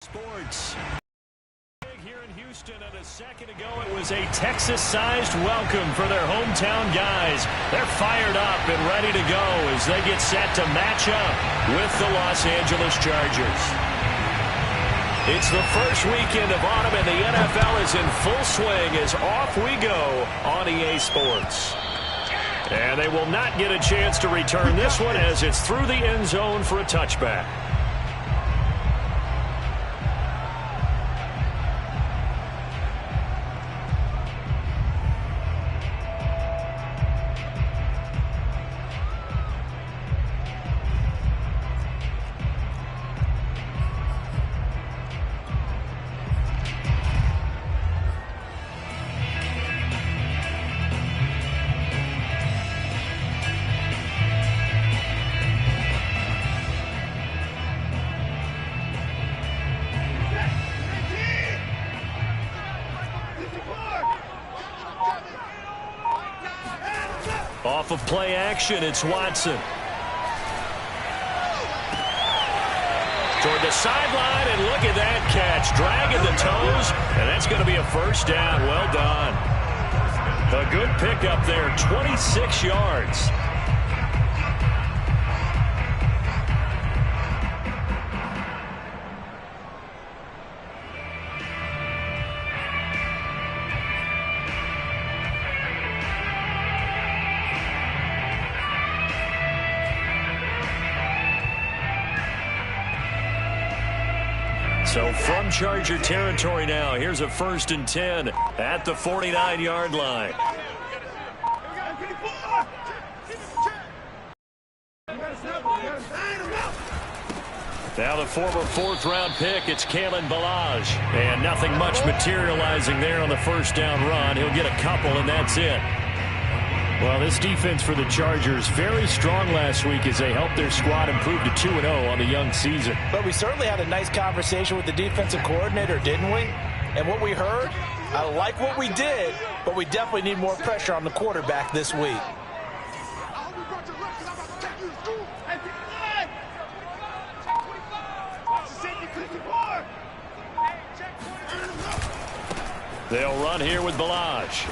Sports. Here in Houston, and a second ago it was a Texas-sized welcome for their hometown guys. They're fired up and ready to go as they get set to match up with the Los Angeles Chargers. It's the first weekend of autumn, and the NFL is in full swing as off we go on EA Sports. And they will not get a chance to return this one as it's through the end zone for a touchback. Off of play action, it's Watson. Toward the sideline, and look at that catch. Dragging the toes, and that's going to be a first down. Well done. A good pickup there, 26 yards. So from Charger territory now, here's a 1st and 10 at the 49-yard line. Now the former 4th-round pick, it's Kalen Ballage. And nothing much materializing there on the first down run. He'll get a couple, and that's it. Well, this defense for the Chargers, very strong last week as they helped their squad improve to 2-0 on the young season. But we certainly had a nice conversation with the defensive coordinator, didn't we? And what we heard, I like what we did, but we definitely need more pressure on the quarterback this week. They'll run here with Ballage.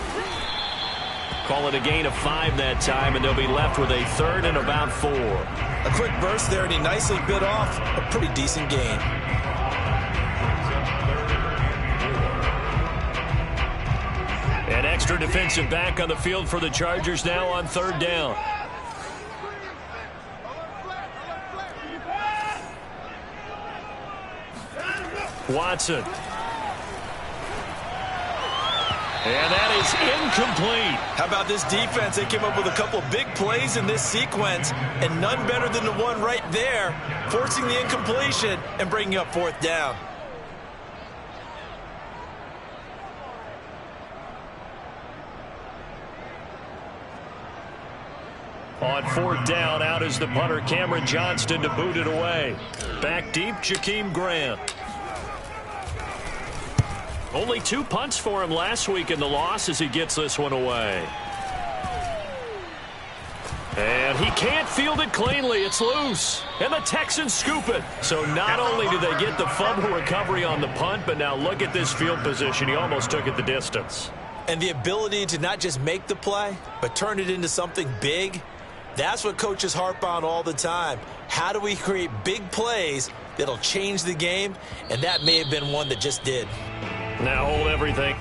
Call it a gain of 5 that time, and they'll be left with a 3rd and about 4. A quick burst there, and he nicely bit off a pretty decent gain. An extra defensive back on the field for the Chargers now on 3rd down. Watson. And that is incomplete. How about this defense? They came up with a couple of big plays in this sequence, and none better than the one right there, forcing the incompletion and bringing up 4th down. On 4th down, out is the punter, Cameron Johnston, to boot it away. Back deep, Jakeem Grant. Only 2 punts for him last week in the loss as he gets this one away. And he can't field it cleanly. It's loose. And the Texans scoop it. So not only do they get the fumble recovery on the punt, but now look at this field position. He almost took it the distance. And the ability to not just make the play, but turn it into something big, that's what coaches harp on all the time. How do we create big plays that'll change the game? And that may have been one that just did. Now hold everything.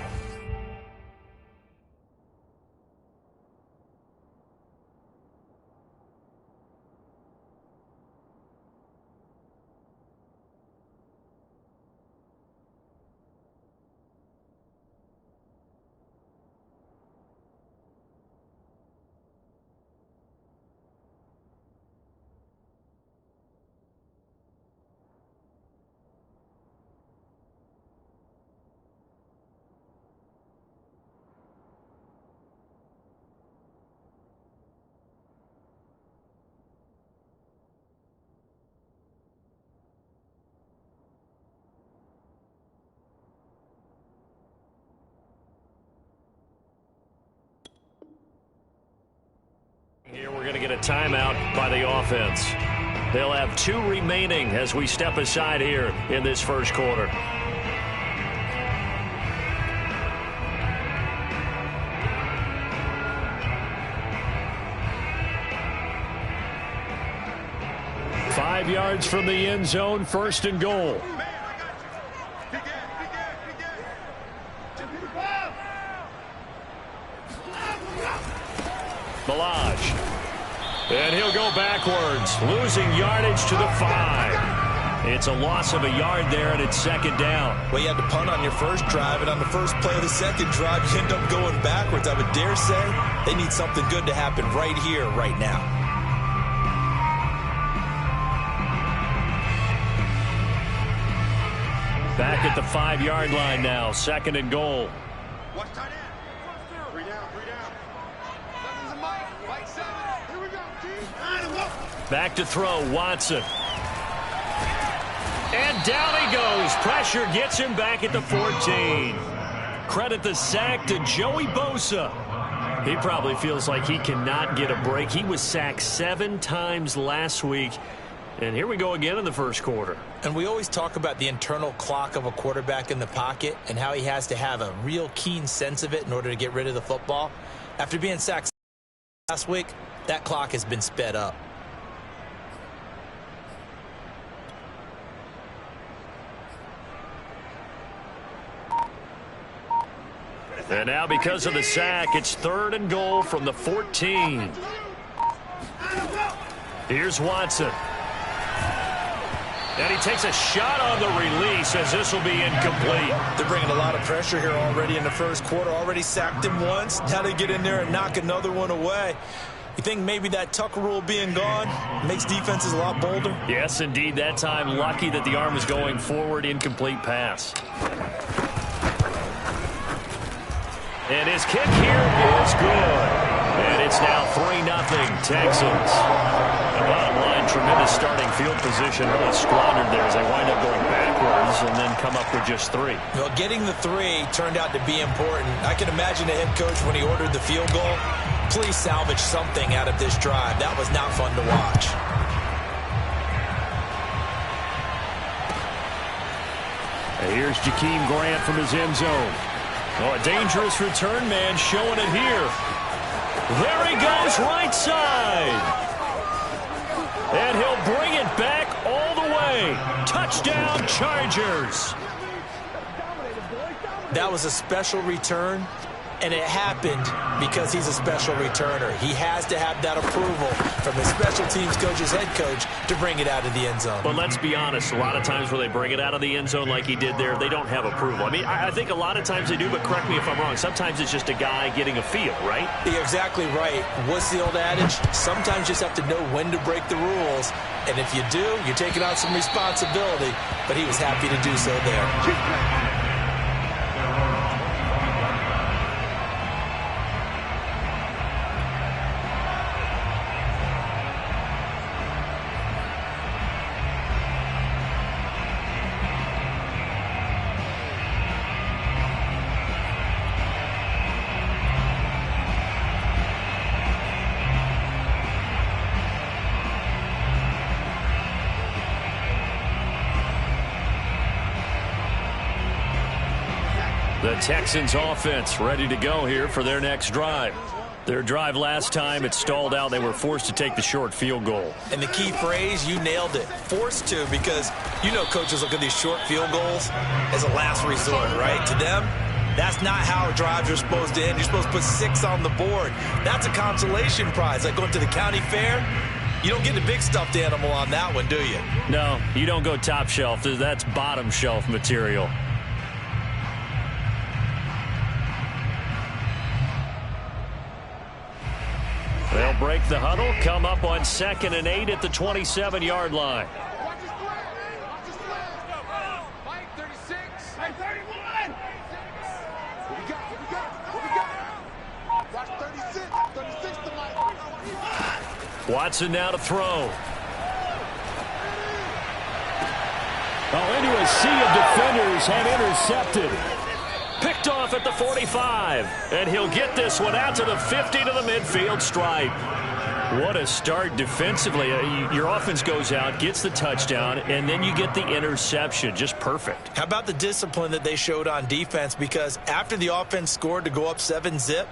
Here we're going to get a timeout by the offense. They'll have 2 remaining as we step aside here in this first quarter. Five yards from the end zone, first and goal. Milage. And he'll go backwards, losing yardage to the 5. It's a loss of a yard there, and it's second down. Well, you had to punt on your first drive, and on the first play of the second drive, you end up going backwards. I would dare say they need something good to happen right here, right now. Back at the 5-yard line now, second and goal. Watch tight end. 3 down, 3 down. Seven's a Mike 7. Here we go, G. Back to throw, Watson. And down he goes. Pressure gets him back at the 14. Credit the sack to Joey Bosa. He probably feels like he cannot get a break. He was sacked 7 times last week. And here we go again in the first quarter. And we always talk about the internal clock of a quarterback in the pocket and how he has to have a real keen sense of it in order to get rid of the football. After being sacked last week, that clock has been sped up. And now because of the sack, it's third and goal from the 14. Here's Watson. And he takes a shot on the release as this will be incomplete. They're bringing a lot of pressure here already in the first quarter. Already sacked him once. Now they get in there and knock another one away. You think maybe that Tucker rule being gone makes defenses a lot bolder? Yes, indeed. That time, lucky that the arm was going forward. Incomplete pass. And his kick here is good. And it's now 3-0 Texans. The bottom line, tremendous starting field position. Really squandered there as they wind up going backwards and then come up with just 3. Well, getting the 3 turned out to be important. I can imagine the head coach when he ordered the field goal. Please salvage something out of this drive. That was not fun to watch. And here's Jakeem Grant from his end zone. Oh, a dangerous return man showing it here. There he goes, right side. And he'll bring it back all the way. Touchdown, Chargers. That was a special return, and it happened because he's a special returner. He has to have that approval from his special teams coach's head coach to bring it out of the end zone. But let's be honest, a lot of times when they bring it out of the end zone like he did there, they don't have approval. I mean, I think a lot of times they do, but correct me if I'm wrong. Sometimes it's just a guy getting a feel, right? You're exactly right. What's the old adage? Sometimes you just have to know when to break the rules. And if you do, you're taking on some responsibility. But he was happy to do so there. The Texans offense ready to go here for their next drive. Their drive last time, it stalled out. They were forced to take the short field goal. And the key phrase, you nailed it. Forced to, because you know coaches look at these short field goals as a last resort, right? To them, that's not how drives are supposed to end. You're supposed to put 6 on the board. That's a consolation prize. Like going to the county fair, you don't get the big stuffed animal on that one, do you? No, you don't go top shelf. That's bottom shelf material. They'll break the huddle, come up on 2nd and 8 at the 27-yard line. Watch his flag. Watch his flag. Mike, 36. Hey, 31. What we got? What we got? What we got? Watch 36. 36 to Mike. Watson now to throw. Oh, into a sea of defenders and intercepted. Picked off at the 45. And he'll get this one out to the 50 to the midfield stripe. What a start defensively. Your offense goes out, gets the touchdown, and then you get the interception. Just perfect. How about the discipline that they showed on defense? Because after the offense scored to go up 7-zip,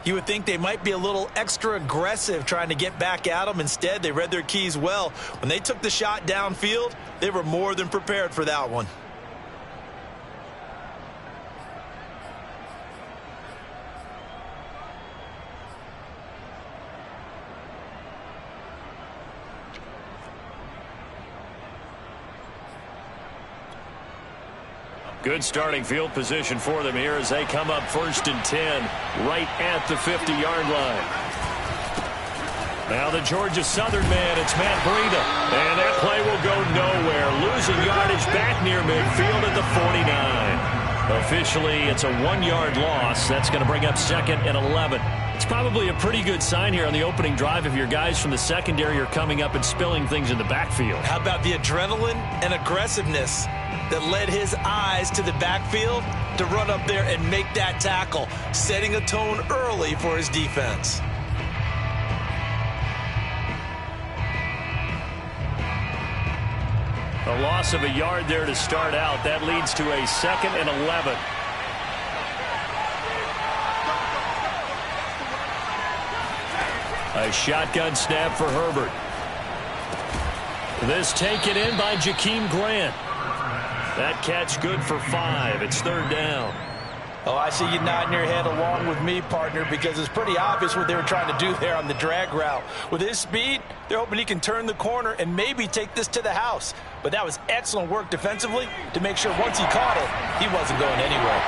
you would think they might be a little extra aggressive trying to get back at them. Instead, they read their keys well. When they took the shot downfield, they were more than prepared for that one. Good starting field position for them here as they come up 1st and 10 right at the 50-yard line. Now the Georgia Southern man, it's Matt Breida. And that play will go nowhere. Losing yardage back near midfield at the 49. Officially, it's a 1-yard loss. That's going to bring up 2nd and 11. It's probably a pretty good sign here on the opening drive if your guys from the secondary are coming up and spilling things in the backfield. How about the adrenaline and aggressiveness that led his eyes to the backfield to run up there and make that tackle, setting a tone early for his defense. A loss of a yard there to start out. That leads to a 2nd and 11. A shotgun snap for Herbert. This taken in by Jakeem Grant. That catch good for 5. It's 3rd down. Oh, I see you nodding your head along with me, partner, because it's pretty obvious what they were trying to do there on the drag route. With his speed, they're hoping he can turn the corner and maybe take this to the house. But that was excellent work defensively to make sure once he caught it, he wasn't going anywhere.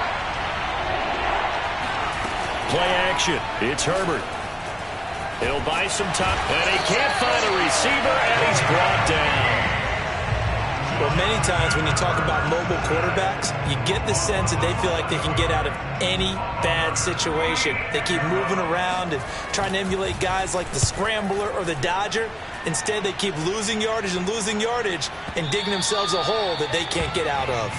Play action. It's Herbert. He'll buy some time, and he can't find a receiver, and he's brought down. Well, many times when you talk about mobile quarterbacks, you get the sense that they feel like they can get out of any bad situation. They keep moving around and trying to emulate guys like the Scrambler or the Dodger. Instead, they keep losing yardage and digging themselves a hole that they can't get out of.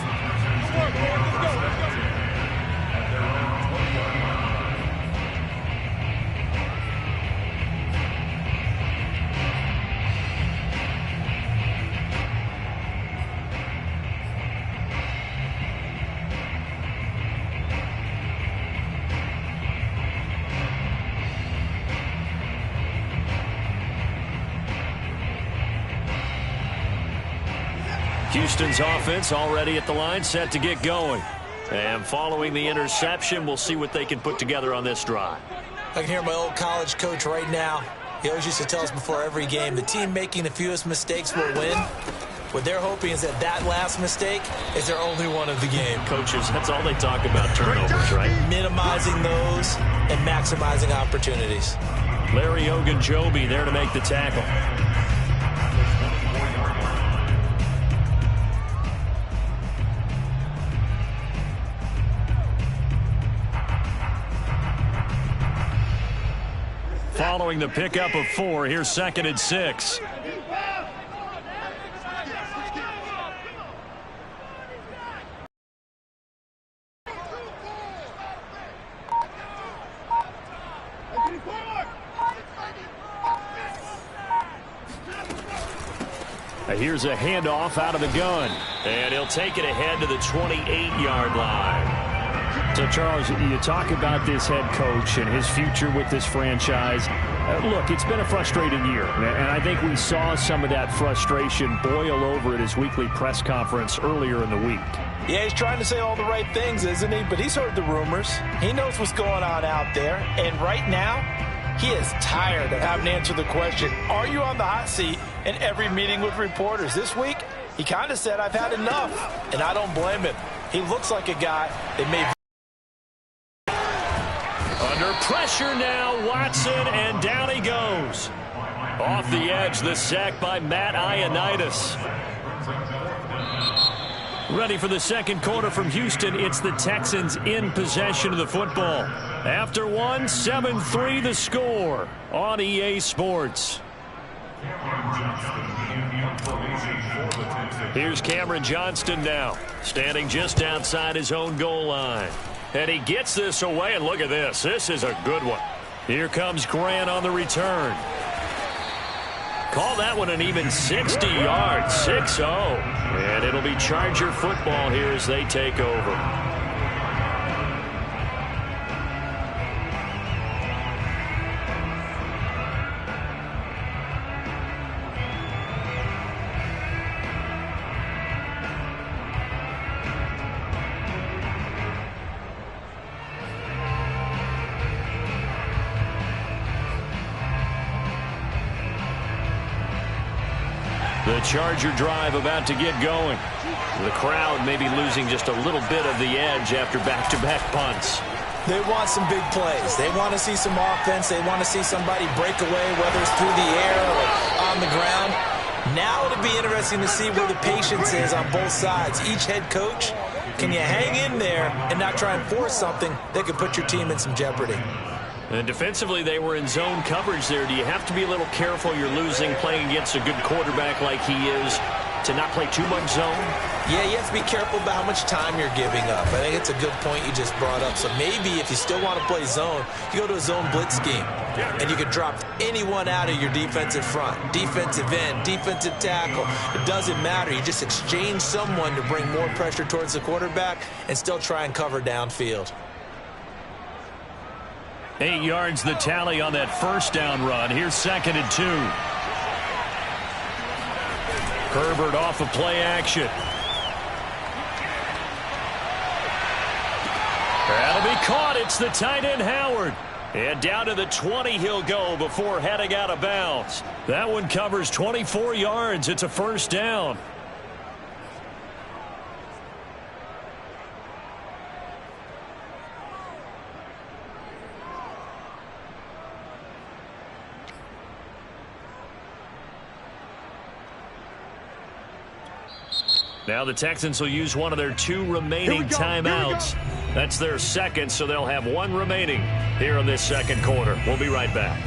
Houston's offense already at the line, set to get going. And following the interception, we'll see what they can put together on this drive. I can hear my old college coach right now. He always used to tell us before every game, the team making the fewest mistakes will win. What they're hoping is that last mistake is their only one of the game. Coaches, that's all they talk about, turnovers, right? Minimizing those and maximizing opportunities. Larry Ogunjobi there to make the tackle. Following the pickup of 4, here's 2nd and 6. Here's a handoff out of the gun, and he'll take it ahead to the 28-yard line. So, Charles, you talk about this head coach and his future with this franchise. Look, it's been a frustrating year, and I think we saw some of that frustration boil over at his weekly press conference earlier in the week. Yeah, he's trying to say all the right things, isn't he? But he's heard the rumors. He knows what's going on out there, and right now, he is tired of having to answer the question, are you on the hot seat in every meeting with reporters? This week, he kind of said, I've had enough, and I don't blame him. He looks like a guy that may... Under pressure now, Watson, and down he goes. Off the edge, the sack by Matt Ioannidis. Ready for the second quarter from Houston. It's the Texans in possession of the football. After 1, 7-3 the score on EA Sports. Here's Cameron Johnston now, standing just outside his own goal line. And he gets this away, and look at this. This is a good one. Here comes Grant on the return. Call that one an even 60 yards, 6-0. And it'll be Charger football here as they take over. The Charger drive about to get going. The crowd may be losing just a little bit of the edge after back-to-back punts. They want some big plays. They want to see some offense. They want to see somebody break away, whether it's through the air or on the ground. Now it'll be interesting to see where the patience is on both sides. Each head coach, can you hang in there and not try and force something that could put your team in some jeopardy? And defensively, they were in zone coverage there. Do you have to be a little careful? You're losing, playing against a good quarterback like he is, to not play too much zone? Yeah, you have to be careful about how much time you're giving up. I think it's a good point you just brought up. So maybe if you still want to play zone, you go to a zone blitz scheme. And you can drop anyone out of your defensive front. Defensive end, defensive tackle. It doesn't matter. You just exchange someone to bring more pressure towards the quarterback and still try and cover downfield. 8 yards the tally on that first down run. Here's 2nd and 2. Herbert off of play action. That'll be caught. It's the tight end Howard. And down to the 20 he'll go before heading out of bounds. That one covers 24 yards. It's a first down. Now the Texans will use one of their 2 remaining timeouts. That's their second, so they'll have 1 remaining here in this second quarter. We'll be right back.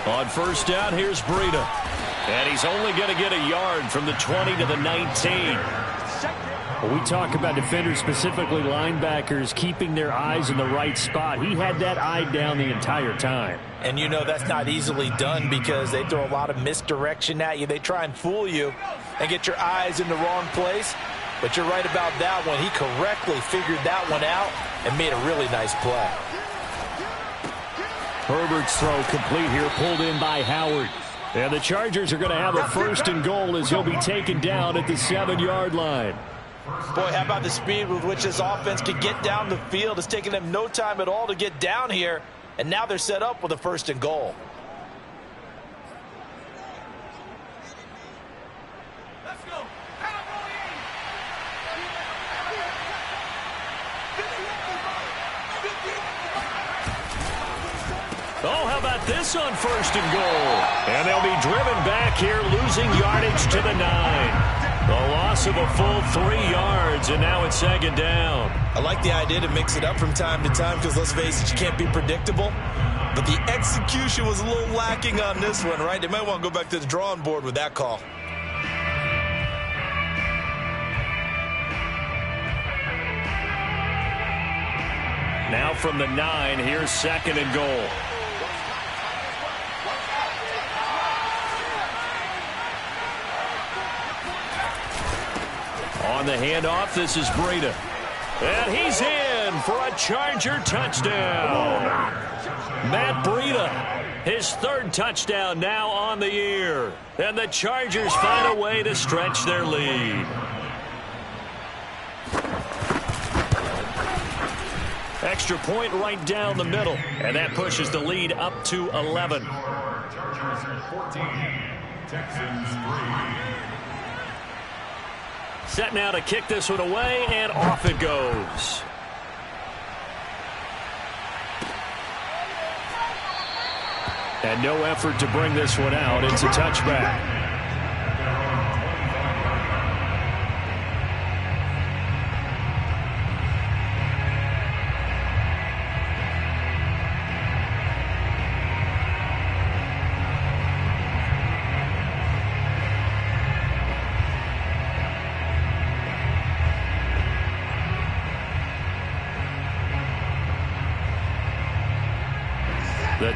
On first down, here's Breida. And he's only going to get a yard from the 20 to the 19. When we talk about defenders, specifically linebackers, keeping their eyes in the right spot. He had that eye down the entire time. And you know that's not easily done because they throw a lot of misdirection at you. They try and fool you and get your eyes in the wrong place. But you're right about that one. He correctly figured that one out and made a really nice play. Herbert's throw complete here, pulled in by Howard. And the Chargers are going to have a 1st and goal as he'll be taken down at the 7-yard line. Boy, how about the speed with which this offense can get down the field? It's taken them no time at all to get down here, and now they're set up with a 1st and goal. Let's go. Oh, how about this on 1st and goal? And they'll be driven back here, losing yardage to the 9. The loss of a full 3 yards, and now it's 2nd down. I like the idea to mix it up from time to time because, let's face it, you can't be predictable. But the execution was a little lacking on this one, right? They might want to go back to the drawing board with that call. Now from the 9, here's 2nd and goal. On the handoff, this is Breida. And he's in for a Charger touchdown. Matt Breida, his 3rd touchdown now on the year. And the Chargers find a way to stretch their lead. Extra point right down the middle. And that pushes the lead up to 11. Chargers 14, Texans 3. Set now to kick this one away, and off it goes. And no effort to bring this one out. It's a touchback.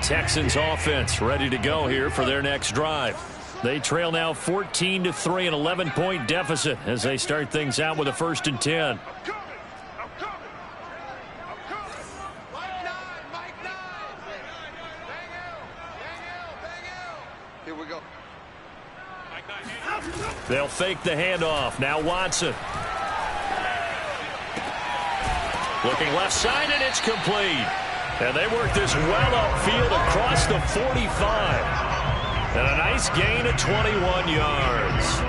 Texans offense ready to go here for their next drive. They trail now 14-3, an 11-point deficit as they start things out with a 1st and 10. Here we go. They'll fake the handoff. Now Watson. Looking left side, and it's complete. And they work this well upfield across the 45. And a nice gain of 21 yards.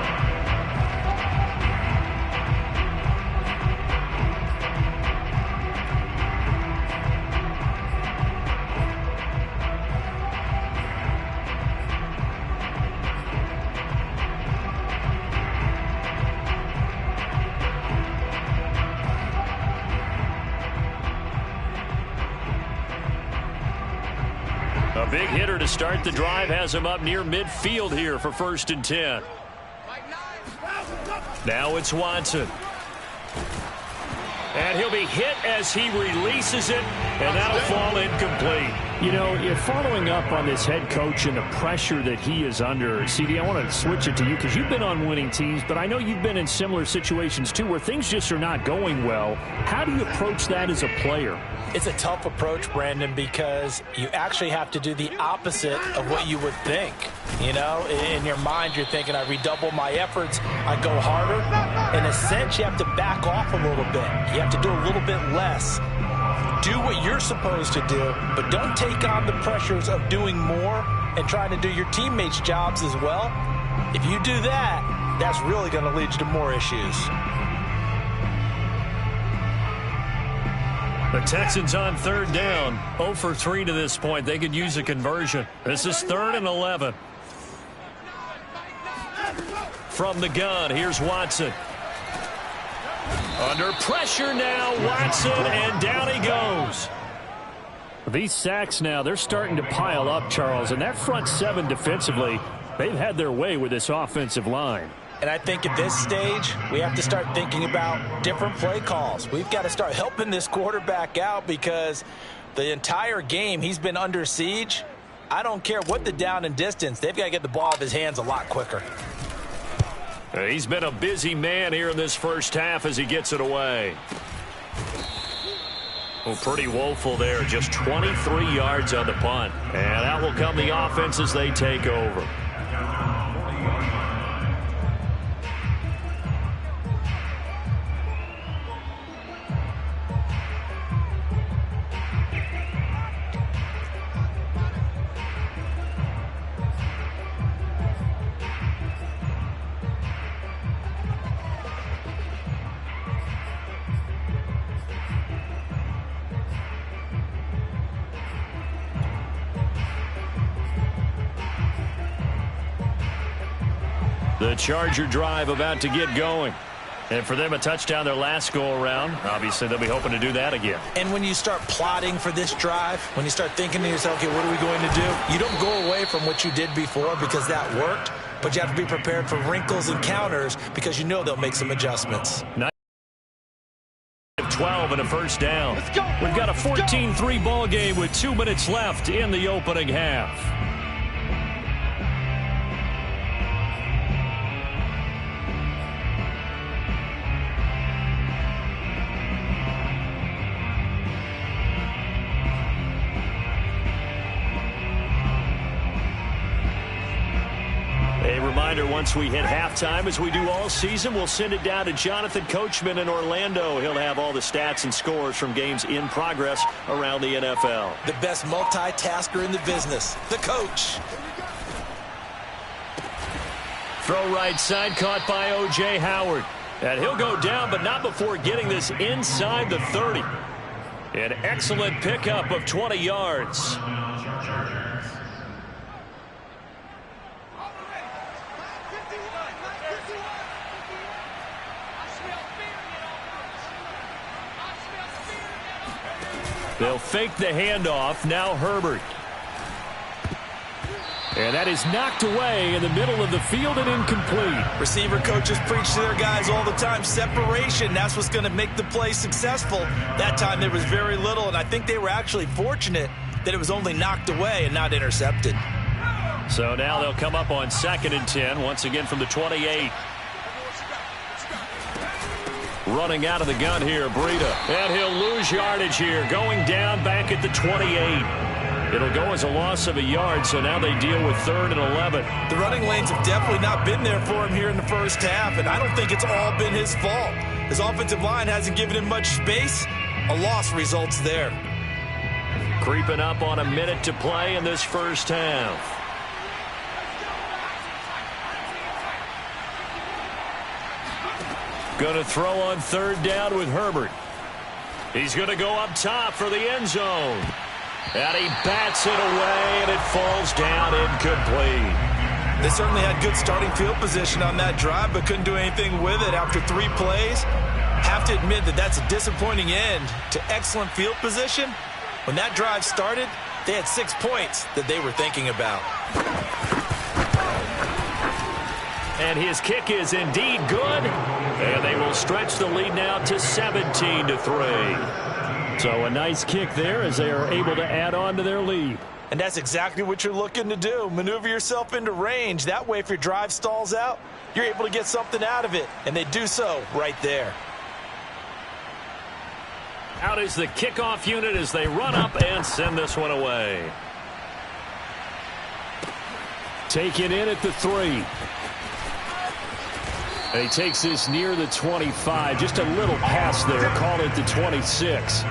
A big hitter to start the drive has him up near midfield here for 1st and 10. Now it's Watson. And he'll be hit as he releases it, and that'll fall incomplete. You know, if following up on this head coach and the pressure that he is under, CD, I want to switch it to you because you've been on winning teams, but I know you've been in similar situations too where things just are not going well. How do you approach that as a player? It's a tough approach, Brandon, because you actually have to do the opposite of what you would think. You know, in your mind, you're thinking, I redouble my efforts, I go harder. In a sense, you have to back off a little bit. You have to do a little bit less. Do what you're supposed to do, but don't take on the pressures of doing more and trying to do your teammates' jobs as well. If you do that, that's really going to lead you to more issues. The Texans on 3rd down. 0 for 3 to this point. They could use a conversion. This is 3rd and 11. From the gun, here's Watson. Under pressure now, Watson, and down he goes. These sacks now, they're starting to pile up, Charles, and that front 7 defensively, they've had their way with this offensive line. And I think at this stage, we have to start thinking about different play calls. We've got to start helping this quarterback out because the entire game he's been under siege. I don't care what the down and distance. They've got to get the ball out of his hands a lot quicker. He's been a busy man here in this first half as he gets it away. Well, pretty woeful there. Just 23 yards on the punt. And out will come the offense as they take over. The Charger drive about to get going. And for them, a touchdown their last go-around. Obviously, they'll be hoping to do that again. And when you start plotting for this drive, when you start thinking to yourself, okay, what are we going to do? You don't go away from what you did before because that worked, but you have to be prepared for wrinkles and counters because you know they'll make some adjustments. 12 and a first down. We've got a 14-3 ball game with 2 minutes left in the opening half. A reminder, once we hit halftime, as we do all season, we'll send it down to Jonathan Coachman in Orlando. He'll have all the stats and scores from games in progress around the NFL. The best multitasker in the business, the coach. Throw right side, caught by O.J. Howard. And he'll go down, but not before getting this inside the 30. An excellent pickup of 20 yards. They'll fake the handoff. Now Herbert. And that is knocked away in the middle of the field and incomplete. Receiver coaches preach to their guys all the time. Separation, that's what's going to make the play successful. That time there was very little, and I think they were actually fortunate that it was only knocked away and not intercepted. So now they'll come up on 2nd and 10, once again from the 28. Running out of the gun here, Breida. And he'll lose yardage here, going down back at the 28. It'll go as a loss of a yard, so now they deal with 3rd and 11. The running lanes have definitely not been there for him here in the first half, and I don't think it's all been his fault. His offensive line hasn't given him much space. A loss results there. Creeping up on a minute to play in this first half. Going to throw on 3rd down with Herbert. He's going to go up top for the end zone. And he bats it away, and it falls down incomplete. They certainly had good starting field position on that drive, but couldn't do anything with it after 3 plays. Have to admit that that's a disappointing end to excellent field position. When that drive started, they had 6 points that they were thinking about. And his kick is indeed good. And they will stretch the lead now to 17-3. So a nice kick there as they are able to add on to their lead. And that's exactly what you're looking to do. Maneuver yourself into range. That way, if your drive stalls out, you're able to get something out of it. And they do so right there. Out is the kickoff unit as they run up and send this one away. Taken in at the 3. And he takes this near the 25. Just a little pass there. Call it the 26.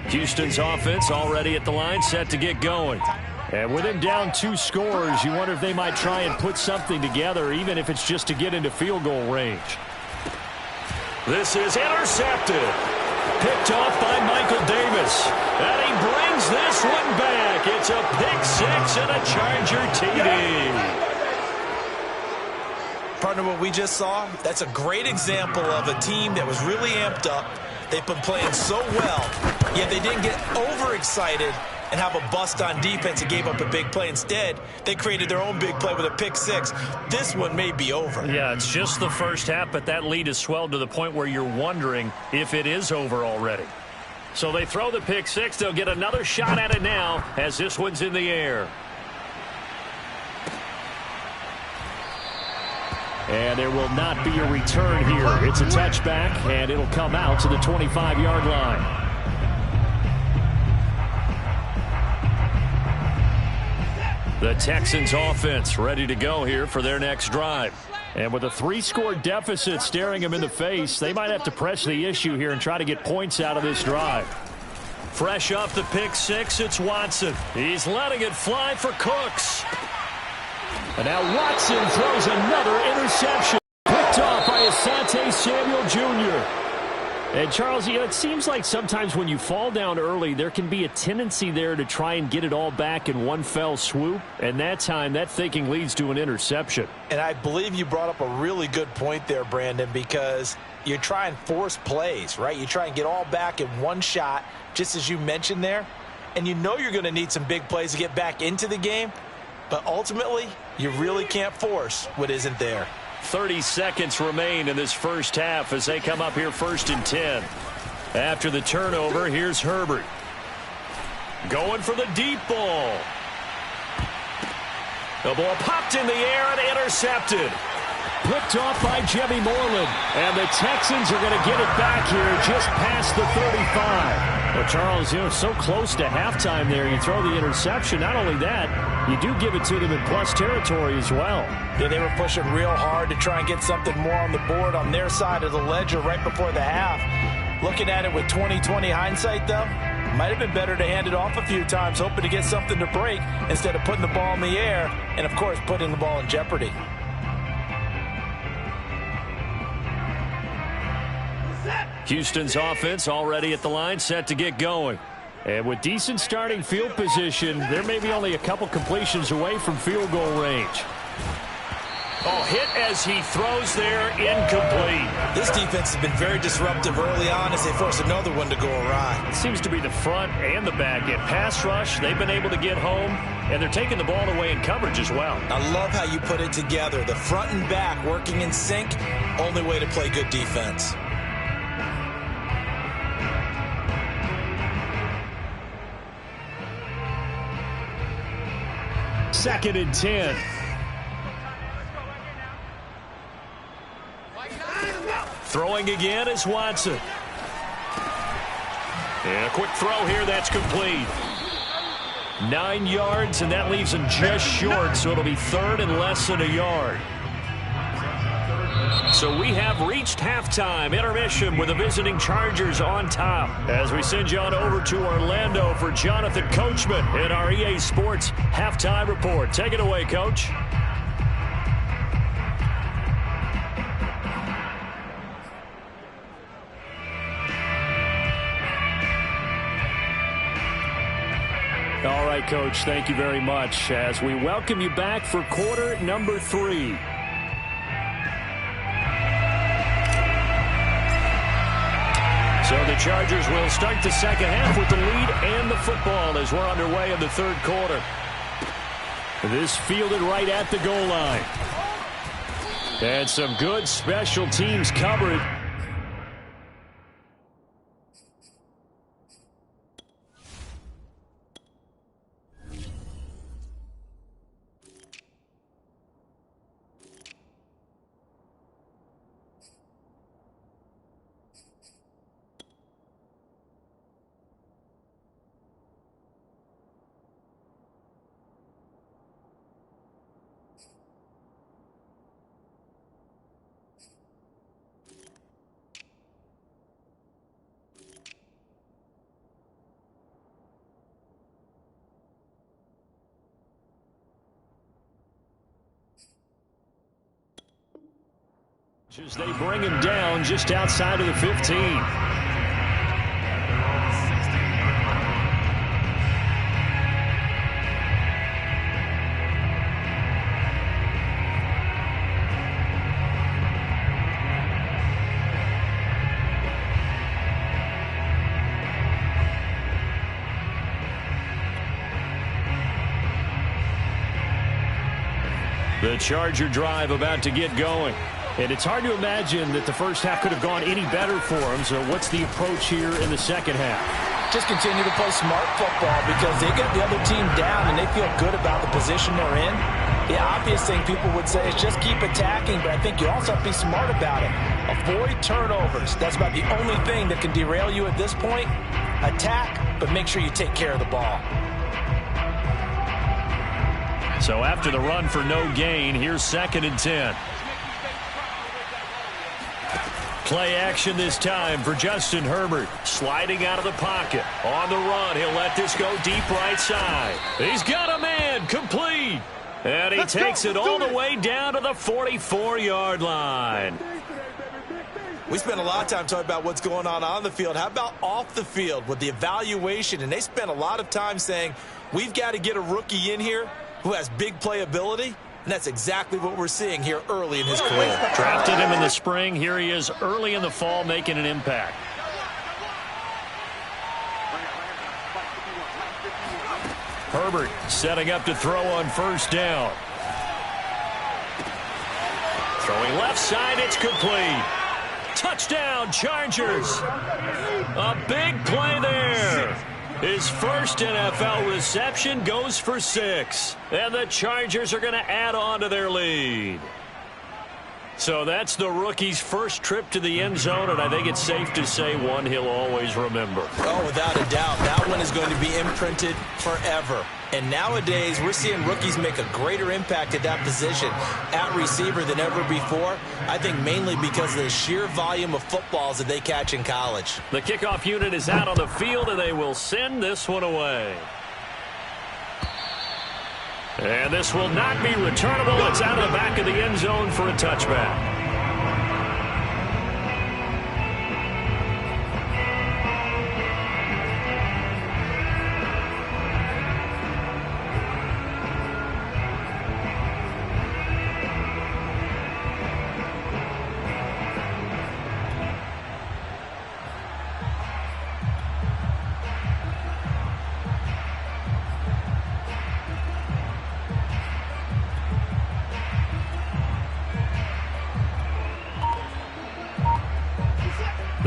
Houston's offense already at the line, set to get going. And with him down 2 scores, you wonder if they might try and put something together, even if it's just to get into field goal range. This is intercepted. Picked off by Michael Davis. And he brings this one back. It's a pick 6 and a Charger TD. Partner, what we just saw, that's a great example of a team that was really amped up. They've been playing so well, yet they didn't get overexcited and have a bust on defense and gave up a big play. Instead, they created their own big play with a pick 6. This one may be over. Yeah, it's just the first half, but that lead has swelled to the point where you're wondering if it is over already. So they throw the pick 6. They'll get another shot at it now as this one's in the air. And there will not be a return here. It's a touchback, and it'll come out to the 25-yard line. The Texans offense ready to go here for their next drive. And with a 3-score deficit staring them in the face, they might have to press the issue here and try to get points out of this drive. Fresh off the pick 6, it's Watson. He's letting it fly for Cooks. And now Watson throws another interception. Picked off by Asante Samuel Jr. And Charles, it seems like sometimes when you fall down early, there can be a tendency there to try and get it all back in one fell swoop. And that time, that thinking leads to an interception. And I believe you brought up a really good point there, Brandon, because you try and force plays, right? You try and get all back in one shot, just as you mentioned there. And you know you're going to need some big plays to get back into the game. But ultimately, you really can't force what isn't there. 30 seconds remain in this first half as they come up here 1st and 10. After the turnover, here's Herbert. Going for the deep ball. The ball popped in the air and intercepted. Picked off by Jimmy Moreland. And the Texans are going to get it back here just past the 35. Well, Charles, so close to halftime there. You throw the interception. Not only that, you do give it to them in plus territory as well. Yeah, they were pushing real hard to try and get something more on the board on their side of the ledger right before the half. Looking at it with 20/20 hindsight, though, might have been better to hand it off a few times, hoping to get something to break instead of putting the ball in the air and, of course, putting the ball in jeopardy. Houston's offense already at the line, set to get going. And with decent starting field position, there may be only a couple completions away from field goal range. Oh, hit as he throws there, incomplete. This defense has been very disruptive early on as they force another one to go awry. It seems to be the front and the back end. Pass rush, they've been able to get home, and they're taking the ball away in coverage as well. I love how you put it together. The front and back working in sync, only way to play good defense. Second and 10. Throwing again is Watson. And a quick throw here, that's complete. 9 yards, and that leaves him just short, so it'll be third and less than a yard. So we have reached halftime. Intermission with the visiting Chargers on top. As we send you on over to Orlando for Jonathan Coachman in our EA Sports Halftime Report. Take it away, Coach. All right, Coach, thank you very much as we welcome you back for quarter number 3. So the Chargers will start the second half with the lead and the football as we're underway in the third quarter. This fielded right at the goal line. And some good special teams coverage. As they bring him down just outside of the 15. The Charger drive about to get going. And it's hard to imagine that the first half could have gone any better for them. So what's the approach here in the second half? Just continue to play smart football because they get the other team down and they feel good about the position they're in. The obvious thing people would say is just keep attacking, but I think you also have to be smart about it. Avoid turnovers. That's about the only thing that can derail you at this point. Attack, but make sure you take care of the ball. So after the run for no gain, here's second and 10. Play action this time for Justin Herbert. Sliding out of the pocket. On the run, he'll let this go deep right side. He's got a man, complete. And he takes it all the way down to the 44-yard line. We spent a lot of time talking about what's going on the field. How about off the field with the evaluation? And they spent a lot of time saying, we've got to get a rookie in here who has big playability. And that's exactly what we're seeing here early in his career. Drafted him in the spring. Here he is early in the fall making an impact. Herbert setting up to throw on first down. Throwing left side, it's complete. Touchdown, Chargers. A big play there. His first NFL reception goes for 6. And the Chargers are going to add on to their lead. So that's the rookie's first trip to the end zone, and I think it's safe to say one he'll always remember. Oh, without a doubt. That one is going to be imprinted forever. And nowadays, we're seeing rookies make a greater impact at that position at receiver than ever before. I think mainly because of the sheer volume of footballs that they catch in college. The kickoff unit is out on the field, and they will send this one away. And this will not be returnable. It's out of the back of the end zone for a touchback.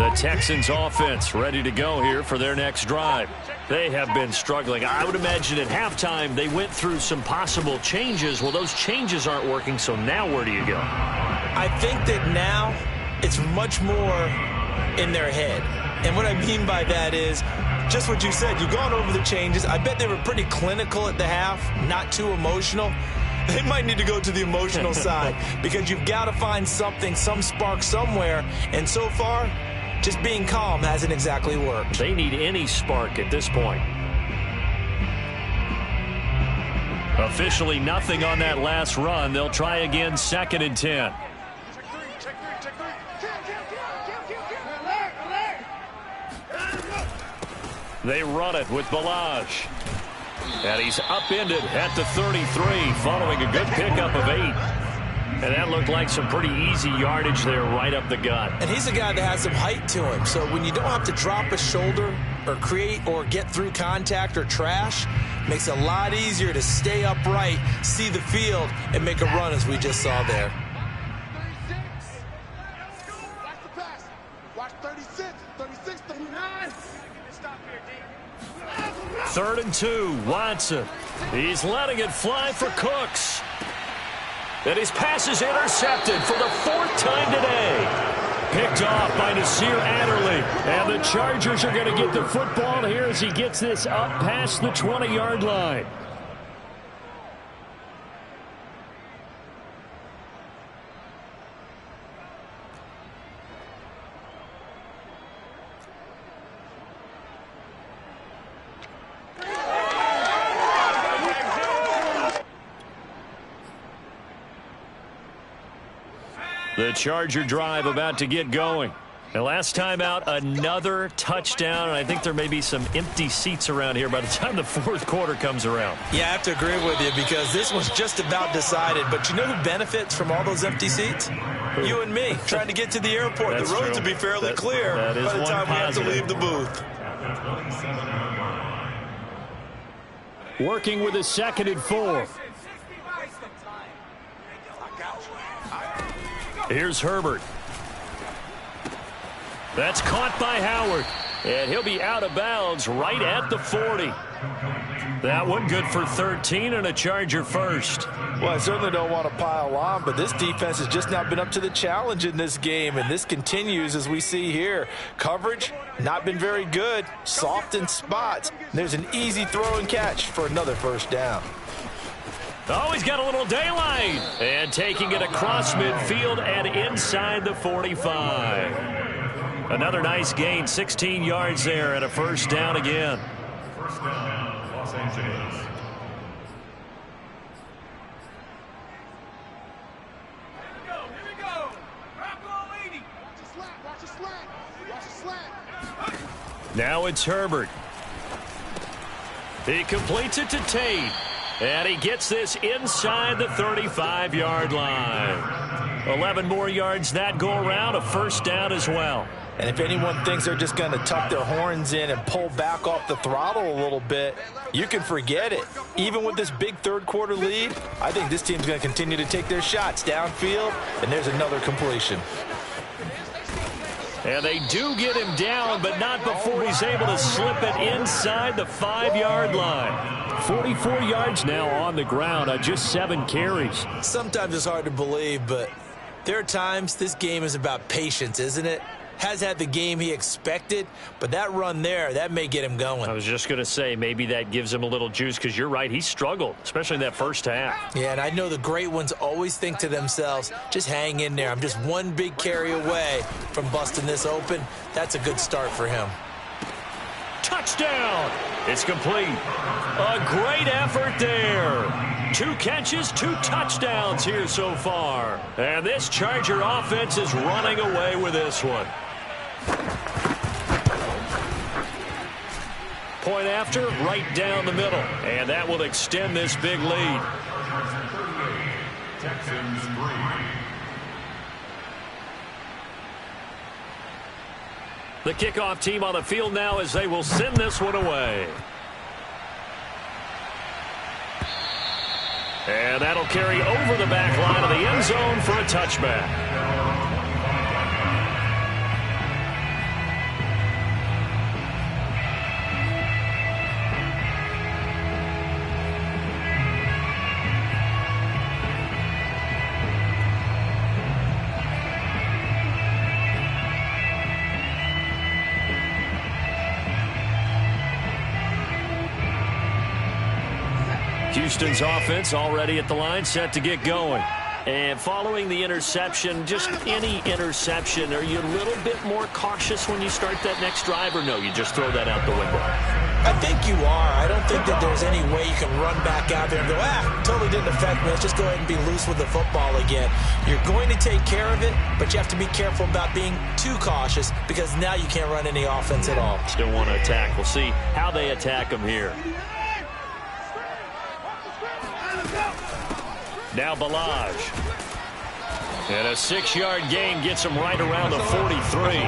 The Texans offense ready to go here for their next drive. They have been struggling. I would imagine at halftime they went through some possible changes. Well, those changes aren't working, so now where do you go? I think that now it's much more in their head. And what I mean by that is just what you said. You've gone over the changes. I bet they were pretty clinical at the half, not too emotional. They might need to go to the emotional side because you've got to find something, some spark somewhere. And so far, just being calm hasn't exactly worked. They need any spark at this point. Officially nothing on that last run. They'll try again, 2nd and 10. They run it with Balaj. And he's upended at the 33 following a good pickup of 8. And that looked like some pretty easy yardage there right up the gut. And he's a guy that has some height to him. So when you don't have to drop a shoulder or create or get through contact or trash, makes it a lot easier to stay upright, see the field, and make a run as we just saw there. 36. Watch the pass. Watch 36. 36, 39. Stop here, D. 3rd and 2, Watson. He's letting it fly for Cooks. And his pass is intercepted for the 4th time today. Picked off by Nasir Adderley. And the Chargers are going to get the football here as he gets this up past the 20-yard line. The Charger drive about to get going. And last time out, another touchdown, and I think there may be some empty seats around here by the time the 4th quarter comes around. Yeah, I have to agree with you because this was just about decided. But you know who benefits from all those empty seats? You and me, trying to get to the airport. That's the roads true. will be fairly clear that is by the one time we have to positive. leave the booth. Working with a 2nd and 4. Here's Herbert. That's caught by Howard. And he'll be out of bounds right at the 40. That one good for 13 and a Charger first. Well, I certainly don't want to pile on, but this defense has just not been up to the challenge in this game, and this continues as we see here. Coverage, not been very good, soft in spots. There's an easy throw and catch for another first down. Oh, he's got a little daylight. And taking it across midfield and inside the 45. Another nice gain, 16 yards there and a first down again. First down, Los Angeles. Here we go. Watch the slant. Watch the slant. Watch the slant. Now it's Herbert. He completes it to Tate. And he gets this inside the 35-yard line. 11 more yards that go around, a first down as well. And if anyone thinks they're just going to tuck their horns in and pull back off the throttle a little bit, you can forget it. Even with this big 3rd quarter lead, I think this team's going to continue to take their shots downfield, and there's another completion. And they do get him down, but not before he's able to slip it inside the 5-yard line. 44 yards now on the ground on just 7 carries. Sometimes it's hard to believe, but there are times this game is about patience, isn't it? Has had the game he expected, but that run there, that may get him going. I was just going to say, maybe that gives him a little juice, because you're right, he struggled, especially in that first half. Yeah, and I know the great ones always think to themselves, just hang in there. I'm just one big carry away from busting this open. That's a good start for him. Touchdown! It's complete. A great effort there. 2 catches, 2 touchdowns here so far. And this Charger offense is running away with this one. Point after, right down the middle. And that will extend this big lead. Texans 3. The kickoff team on the field now as they will send this one away. And that'll carry over the back line of the end zone for a touchback. Houston's offense already at the line, set to get going. And following the interception, just any interception, are you a little bit more cautious when you start that next drive, or no, you just throw that out the window? I think you are. I don't think that there's any way you can run back out there and go, totally didn't affect me. Let's just go ahead and be loose with the football again. You're going to take care of it, but you have to be careful about being too cautious because now you can't run any offense at all. Still want to attack. We'll see how they attack them here. Now Balaj. And a 6-yard gain gets him right around the 43.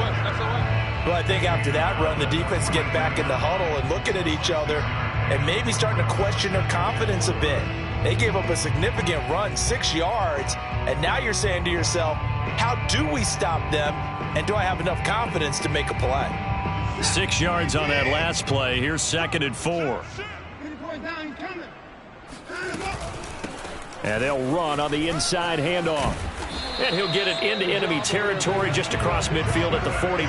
Well, I think after that run, the defense getting back in the huddle and looking at each other and maybe starting to question their confidence a bit. They gave up a significant run, 6 yards, and now you're saying to yourself, how do we stop them, and do I have enough confidence to make a play? 6 yards on that last play. Here's 2nd and 4. And they'll run on the inside handoff. And he'll get it into enemy territory just across midfield at the 49.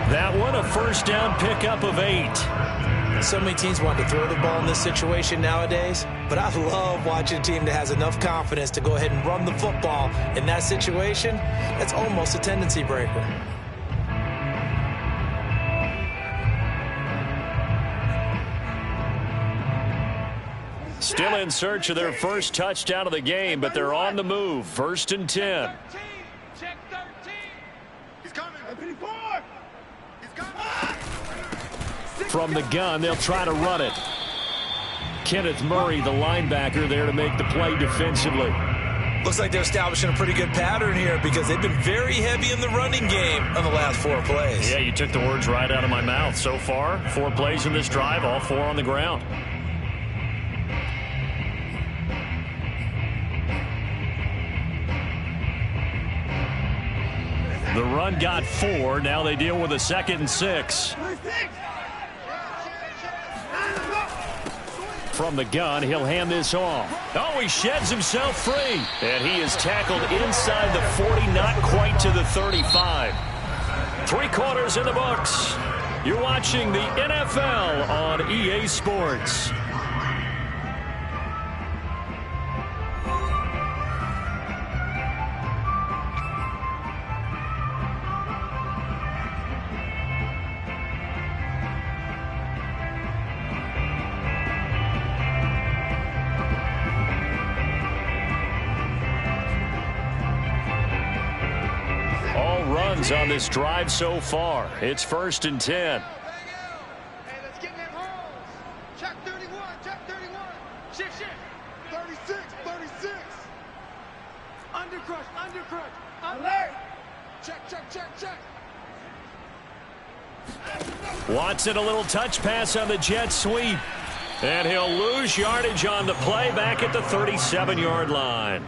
That one, a first down pickup of 8. So many teams want to throw the ball in this situation nowadays, but I love watching a team that has enough confidence to go ahead and run the football in that situation. That's almost a tendency breaker. Still in search of their first touchdown of the game, but they're on the move. 1st and 10. Check 13. He's coming. 54. He's coming. From the gun, they'll try to run it. Kenneth Murray, the linebacker, there to make the play defensively. Looks like they're establishing a pretty good pattern here because they've been very heavy in the running game on the last 4 plays. Yeah, you took the words right out of my mouth. So far, 4 plays in this drive, all 4 on the ground. The run got 4. Now they deal with a 2nd and 6. From the gun, he'll hand this off. Oh, he sheds himself free. And he is tackled inside the 40, not quite to the 35. 3 quarters in the books. You're watching the NFL on EA Sports. On this drive so far. It's 1st and 10. Hey, let's get in that rolls. Check 31. Check 31. Shift. 36. 36. Undercrush. Alert. Check. Watson, a little touch pass on the jet sweep. And he'll lose yardage on the play back at the 37-yard line.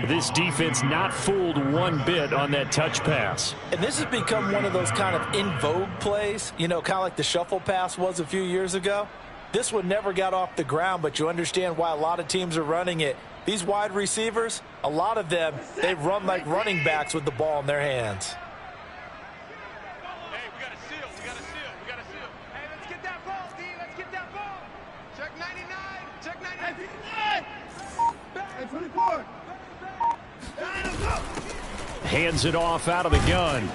This defense not fooled one bit on that touch pass. And this has become one of those kind of in vogue plays, you know, kind of like the shuffle pass was a few years ago. This one never got off the ground, but you understand why a lot of teams are running it. These wide receivers, a lot of them, they run like running backs with the ball in their hands. Hey, we got to seal. Hey, let's get that ball, D. Let's get that ball. Check 99. Check 99. Hey, 24. Hands it off out of the gun.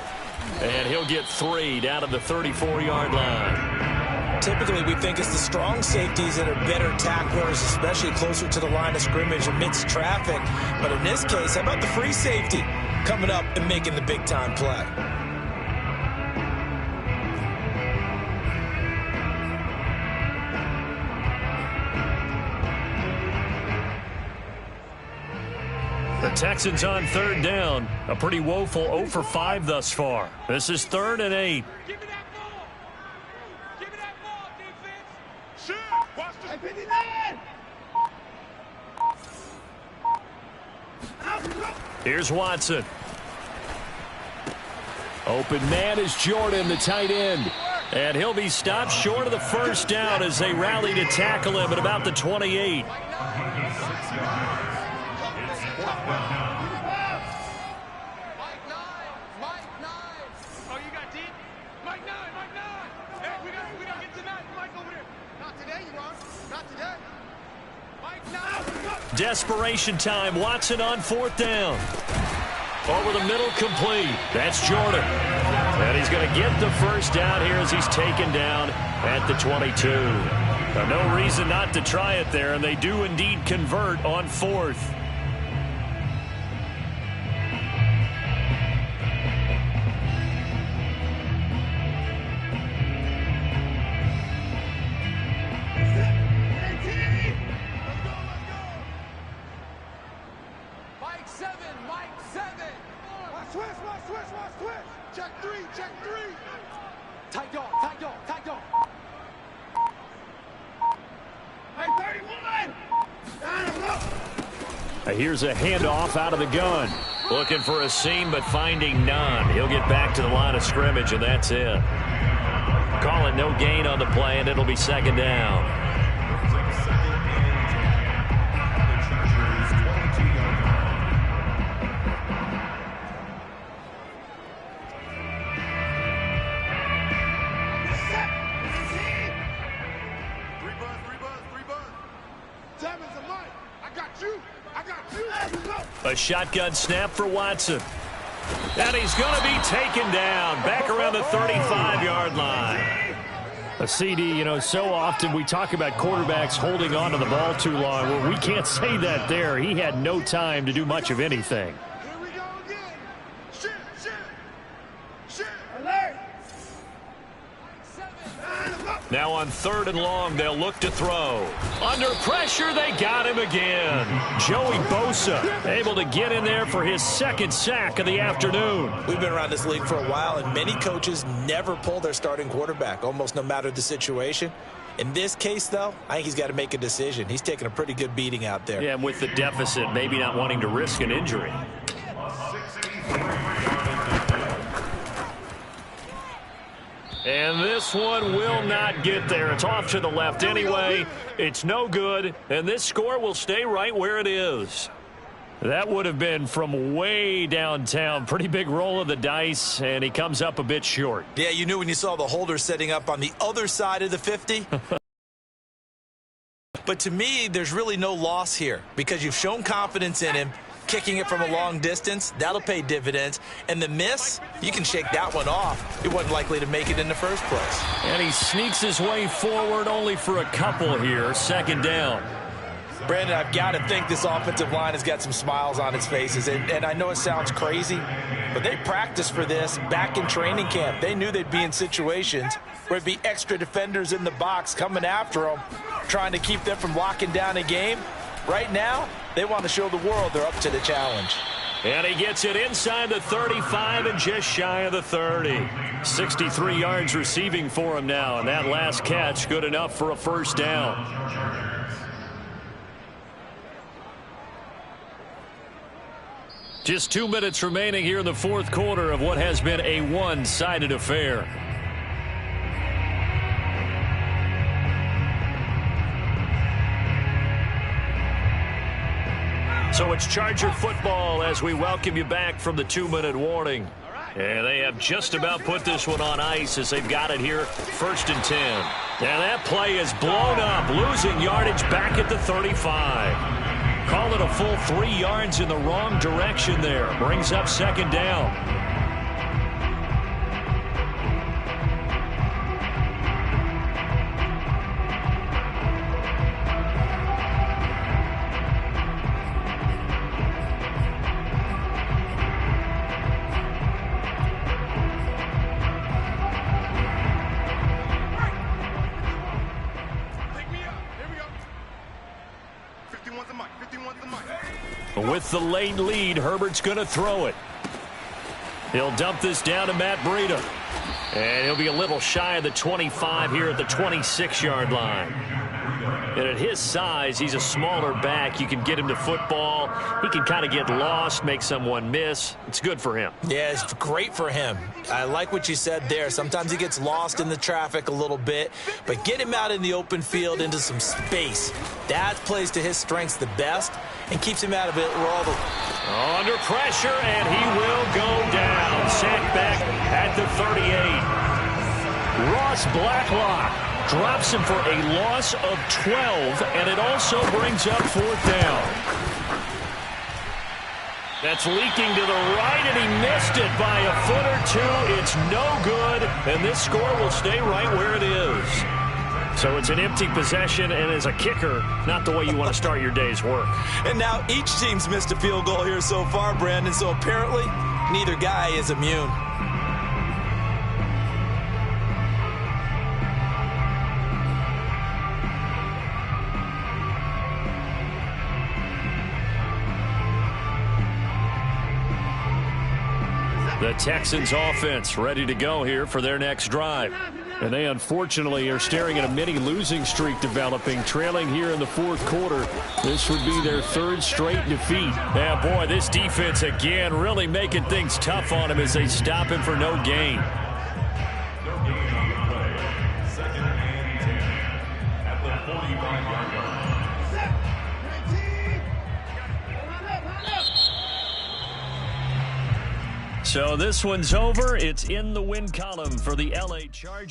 And he'll get 3 down to the 34-yard line. Typically, we think it's the strong safeties that are better tacklers, especially closer to the line of scrimmage amidst traffic. But in this case, how about the free safety coming up and making the big-time play? The Texans on 3rd down. A pretty woeful 0 for 5 thus far. This is 3rd and 8. Give me that ball. Give me that ball, defense. Shoot. Watch the 59. Here's Watson. Open man is Jordan, the tight end. And he'll be stopped short of the first down as they rally to tackle him at about the 28. today, you are. Not today. Mike, now. Desperation time. Watson on 4th down. Over the middle, complete. That's Jordan. And he's going to get the first down here as he's taken down at the 22. No reason not to try it there, and they do indeed convert on 4th. Here's a handoff out of the gun. Looking for a seam, but finding none. He'll get back to the line of scrimmage, and that's it. Call it no gain on the play, and it'll be 2nd down. A shotgun snap for Watson. And he's going to be taken down back around the 35-yard line. A CD, you know, so often we talk about quarterbacks holding on to the ball too long. Well, we can't say that there. He had no time to do much of anything. Here we go again. Shit, shit. Shit. Alert. Now on 3rd and long, they'll look to throw. Under pressure, they got him again. Joey Bosa able to get in there for his 2nd sack of the afternoon. We've been around this league for a while, and many coaches never pull their starting quarterback, almost no matter the situation. In this case, though, I think he's got to make a decision. He's taking a pretty good beating out there. Yeah, and with the deficit, maybe not wanting to risk an injury. And this one will not get there. It's off to the left anyway. It's no good, and this score will stay right where it is. That would have been from way downtown. Pretty big roll of the dice, and he comes up a bit short. Yeah, you knew when you saw the holder setting up on the other side of the 50. But to me, there's really no loss here because you've shown confidence in him. Kicking it from a long distance, that'll pay dividends. And the miss, you can shake that one off. He wasn't likely to make it in the first place. And he sneaks his way forward only for a couple here. 2nd down. Brandon, I've got to think this offensive line has got some smiles on its faces. And I know it sounds crazy, but they practiced for this back in training camp. They knew they'd be in situations where it'd be extra defenders in the box coming after them, trying to keep them from locking down a game. Right now, they want to show the world they're up to the challenge. And he gets it inside the 35 and just shy of the 30. 63 yards receiving for him now, and that last catch good enough for a 1st down. Just 2 minutes remaining here in the 4th quarter of what has been a one-sided affair. So it's Charger football as we welcome you back from the 2-minute warning. And they have just about put this one on ice as they've got it here, 1st and 10. And that play is blown up, losing yardage back at the 35. Call it a full 3 yards in the wrong direction there. Brings up 2nd down. With the late lead, Herbert's going to throw it. He'll dump this down to Matt Breida. And he'll be a little shy of the 25 here at the 26-yard line. And at his size, he's a smaller back. You can get him to football. He can kind of get lost, make someone miss. It's good for him. Yeah, it's great for him. I like what you said there. Sometimes he gets lost in the traffic a little bit, but get him out in the open field into some space. That plays to his strengths the best and keeps him out of it where all the... Under pressure, and he will go down. Sacked back at the 38. Ross Blacklock Drops him for a loss of 12, and it also brings up 4th down. That's leaking to the right, and he missed it by a foot or two. It's no good, and this score will stay right where it is. So it's an empty possession, and as a kicker, not the way you want to start your day's work. And now each team's missed a field goal here so far, Brandon, so apparently neither guy is immune. The Texans offense ready to go here for their next drive. And they unfortunately are staring at a mini losing streak developing, trailing here in the 4th quarter. This would be their 3rd straight defeat. Yeah, boy, this defense again really making things tough on him as they stop him for no gain. No gain on the play. 2nd and 10 at the 45-yard line. So this one's over. It's in the win column for the LA Chargers.